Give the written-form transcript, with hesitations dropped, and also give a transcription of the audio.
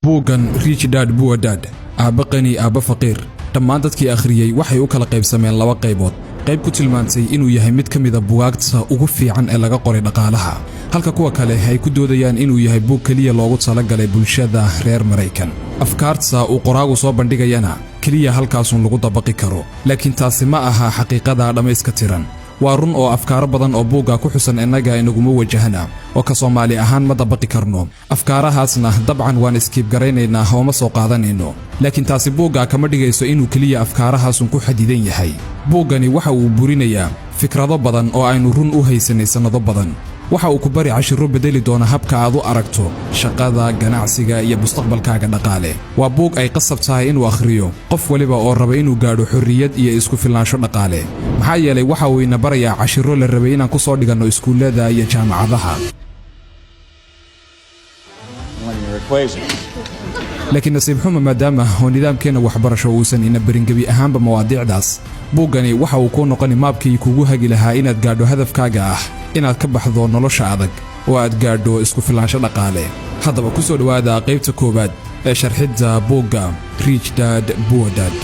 buuggan Rich Dad Poor Dad aabba qani aabba faqiir dhammaan dadkii akhriyay waxay u kala qaybsameen laba qaybood qayb ku tilmaantay inuu yahay mid ka mid ah buugaagta ugu fiican ee laga qoray dhaqaalaha halka kuwa kale ay ku doodayaan inuu yahay buug kaliya loogu talagalay bulshada reer Mareykan afkaarta uu qoraagu soo bandhigayana kaliya halkaas lagu dabaqi karo laakiin taasi ma aha xaqiiqada dhameyska tiran waa run oo afkaaro badan oo buugga ku xusan inaga inaguma wajahna oo ka Soomaali ahaan ma dabaqi karno afkaarahaasna dabcan waan iskiib gareynaynaa oo ma soo qaadanayno laakiin taasi buugga kama dhigayso inuu kaliya afkaarahaas ku xadidan yahay buuggani waxa uu burinayaa fikrado badan oo aynu run u haysanay sanado badan waxa uu ku bari cashiro bedeli doona habka aad u aragto shaqada ganacsiga iyo mustaqbalkaaga dhaqaale waa buug ay qasab tahay inuu akhriyo qof waliba oo raba inuu gaadho xorriyad iyo isku filnaansho dhaqaale maxaa yeelay waxa uu ina barayaa cashiro la rabay inaan ku soo dhigano iskuulada iyo jaamacadaha laakiin nasiib xumo maadaama oo nidaamkeena waxbarasho uusan ina baringabi ahaanba mawaadiicdaas buuggani waxa uu ku noqon maabkii kugu hagi lahaa inaad gaadho hadafkaaga ah inaad ka baxdo nolosha adag oo aad gaadho isku filnaansho dhaqaale haddaba ku soo dhawaada qaybta koowaad ee sharxidda buugga Rich Dad Poor Dad